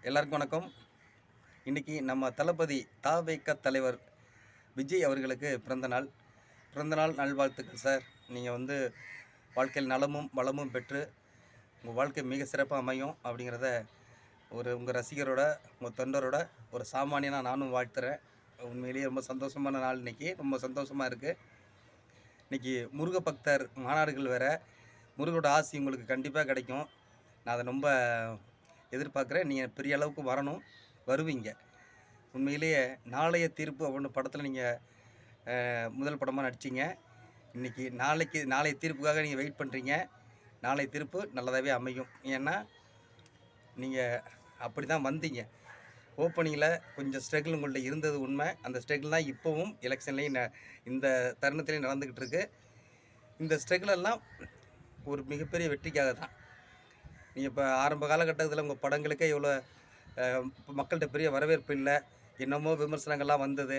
எல்லாருக்கும் வணக்கம். இன்றைக்கி நம்ம தளபதி தவைக்க தலைவர் விஜய் அவர்களுக்கு பிறந்தநாள். பிறந்தநாள் நல்வாழ்த்துக்கள் சார். நீங்கள் வாழ்க்கையில் நலமும் வளமும் பெற்று உங்கள் வாழ்க்கை மிக சிறப்பாக அமையும் அப்படிங்கிறத உங்கள் ரசிகரோட, உங்கள் தொண்டரோட ஒரு சாமானியனாக நானும் வாழ்த்துறேன். உண்மையிலேயே ரொம்ப சந்தோஷமான நாள் இன்றைக்கி. ரொம்ப சந்தோஷமாக இருக்குது. இன்றைக்கி முருக பக்தர் மாநாடுகள் வேறு. முருகோட ஆசி உங்களுக்கு கண்டிப்பாக கிடைக்கும். நான் அதை ரொம்ப எதிர்பார்க்குறேன். நீங்கள் பெரிய அளவுக்கு வரணும், வருவீங்க. உண்மையிலேயே நாளைய தீர்ப்பு அப்படின்னு படத்தில் நீங்கள் முதல் படமாக நடிச்சிங்க. இன்றைக்கி நாளைய தீர்ப்புக்காக நீங்கள் வெயிட் பண்ணுறீங்க. நாளைய தீர்ப்பு நல்லதாகவே அமையும். ஏன்னா நீங்கள் அப்படி தான் வந்தீங்க. ஓப்பனிங்கில் கொஞ்சம் ஸ்ட்ரகிள் உங்கள்கிட்ட இருந்தது உண்மை. அந்த ஸ்ட்ரகிள் தான் இப்போவும் எலெக்ஷன்லேயும் இந்த தருணத்துலேயும் நடந்துக்கிட்டு இருக்கு. இந்த ஸ்ட்ரகிளெல்லாம் ஒரு மிகப்பெரிய வெற்றிக்காக தான். நீங்கள் இப்போ ஆரம்ப காலகட்டத்தில் உங்கள் படங்களுக்கே இவ்வளோ மக்கள்கிட்ட பெரிய வரவேற்பு இல்லை, என்னமோ விமர்சனங்கள்லாம் வந்தது.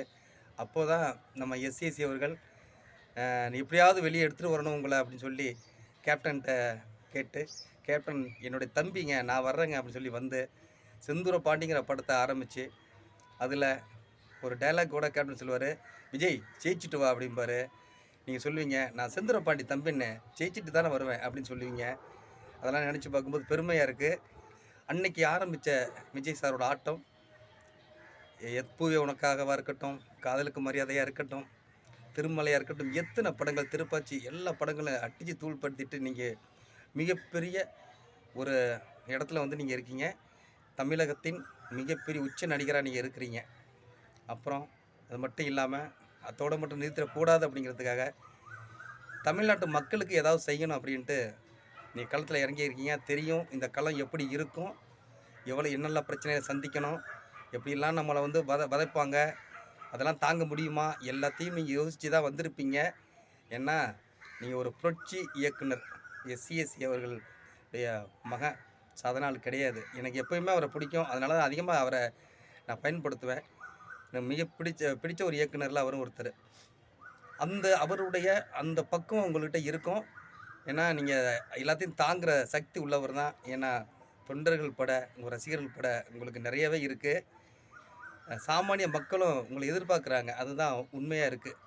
அப்போ தான் நம்ம எஸ்சிஎஸ்சி அவர்கள் எப்படியாவது வெளியே எடுத்துகிட்டு வரணும் உங்களை அப்படின்னு சொல்லி கேப்டன்கிட்ட கேட்டு, கேப்டன் என்னுடைய தம்பிங்க நான் வர்றேங்க அப்படின்னு சொல்லி செந்தூர பாண்டிங்கிற படத்தை ஆரம்பித்து அதில் ஒரு டைலாக் கூட கேப்டன் சொல்லுவார், விஜய் ஜெயிச்சுட்டு வா அப்படிம்பாரு. நீங்கள் சொல்லுவீங்க, நான் செந்தூர பாண்டி தம்பின்னு ஜெயிச்சுட்டு தானே வருவேன் அப்படின்னு சொல்லுவீங்க. அதெல்லாம் நினச்சி பார்க்கும்போது பெருமையாக இருக்குது. அன்னைக்கு ஆரம்பித்த விஜய் சாரோட ஆட்டம், எப்பூவே உனக்காகவா இருக்கட்டும், காதலுக்கு மரியாதையாக இருக்கட்டும், திருமலையாக இருக்கட்டும், எத்தனை படங்கள், திருப்பாச்சி, எல்லா படங்களும் அடித்து தூள்படுத்திட்டு நீங்கள் மிகப்பெரிய ஒரு இடத்துல நீங்கள் இருக்கீங்க. தமிழகத்தின் மிகப்பெரிய உச்ச நடிகராக நீங்கள் இருக்கிறீங்க. அப்புறம் அது மட்டும் இல்லாமல் அதோடு மட்டும் நிறுத்திடக்கூடாது அப்படிங்கிறதுக்காக தமிழ்நாட்டு மக்களுக்கு ஏதாவது செய்யணும் அப்படின்ட்டு நீ களத்தில் இறங்கியிருக்கீங்க. தெரியும் இந்த களம் எப்படி இருக்கும், எவ்வளோ என்னெல்லாம் பிரச்சனையை சந்திக்கணும், எப்படிலாம் நம்மளை வதைப்பாங்க, அதெல்லாம் தாங்க முடியுமா, எல்லாத்தையும் நீங்கள் யோசித்து தான் வந்திருப்பீங்க. ஏன்னா நீங்கள் ஒரு புரட்சி இயக்குனர் எஸ்சிஎஸ்சி அவர்களுடைய மகன். சாதனால் கிடையாது. எனக்கு எப்போயுமே அவரை பிடிக்கும். அதனால தான் அதிகமாக அவரை நான் பயன்படுத்துவேன். எனக்கு மிக பிடிச்ச ஒரு இயக்குனரில் அவரும் ஒருத்தர். அவருடைய அந்த பக்கம் உங்கள்கிட்ட இருக்கும். ஏன்னா நீங்கள் எல்லாத்தையும் தாங்குகிற சக்தி உள்ளவர் தான். ஏன்னா தொண்டர்கள் பட, உங்கள் ரசிகர்கள் பட உங்களுக்கு நிறையவே இருக்குது. சாமானிய மக்களும் உங்களை எதிர்பார்க்குறாங்க. அதுதான் உண்மையாக இருக்குது.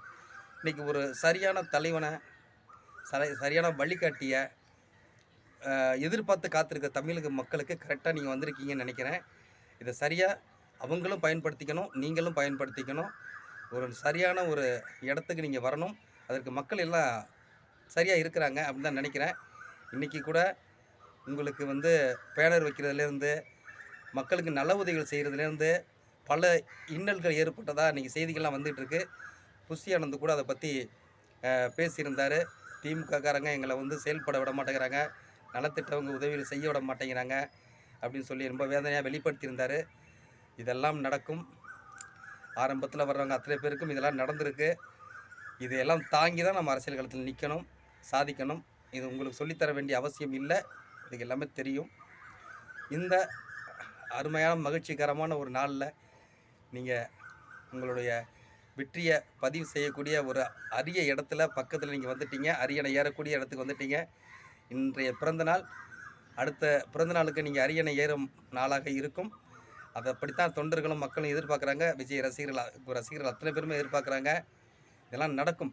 இன்றைக்கி ஒரு சரியான தலைவனை, சரியான வழிகாட்டியை எதிர்பார்த்து காத்திருக்க தமிழக மக்களுக்கு கரெக்டாக நீங்கள் வந்திருக்கீங்கன்னு நினைக்கிறேன். இதை சரியாக அவங்களும் பயன்படுத்திக்கணும், நீங்களும் பயன்படுத்திக்கணும். ஒரு சரியான ஒரு இடத்துக்கு நீங்கள் வரணும். அதற்கு மக்கள் எல்லாம் சரியாக இருக்கிறாங்க அப்படின்னு தான் நினைக்கிறேன். இன்றைக்கி கூட உங்களுக்கு பேனர் வைக்கிறதுலேருந்து, மக்களுக்கு நல்ல உதவிகள் செய்கிறதுலேருந்து பல இன்னல்கள் ஏற்பட்டதாக இன்றைக்கி செய்திகள்லாம் வந்துகிட்ருக்கு. புஷி ஆனந்த் கூட அதை பற்றி பேசியிருந்தார். திமுககாரங்க எங்களை செயல்பட விட மாட்டேங்கிறாங்க, நலத்திட்டவங்க உதவிகள் செய்ய விட மாட்டேங்கிறாங்க அப்படின்னு சொல்லி ரொம்ப வேதனையாக வெளிப்படுத்தியிருந்தார். இதெல்லாம் நடக்கும். ஆரம்பத்தில் வர்றவங்க அத்தனை பேருக்கும் இதெல்லாம் நடந்திருக்கு. இதையெல்லாம் தாங்கி தான் நம்ம அரசியல் களத்தில் நிற்கணும், சாதிக்கணும். இது உங்களுக்கு சொல்லித்தர வேண்டிய அவசியம் இல்லை, இதுக்கு எல்லாமே தெரியும். இந்த அருமையான மகிழ்ச்சிகரமான ஒரு நாளில் நீங்கள் உங்களுடைய வெற்றியை பதிவு செய்யக்கூடிய ஒரு அரிய இடத்துல பக்கத்தில் நீங்கள் வந்துட்டீங்க. அரியணை ஏறக்கூடிய இடத்துக்கு வந்துட்டீங்க. இன்றைய பிறந்தநாள் அடுத்த பிறந்தநாளுக்கு நீங்கள் அரியணை ஏறும் நாளாக இருக்கும். அதை அப்படித்தான் தொண்டர்களும் மக்களும் எதிர்பார்க்குறாங்க. விஜய் ரசிகர்கள் அத்தனை பேருமே எதிர்பார்க்குறாங்க. இதெல்லாம் நடக்கும்.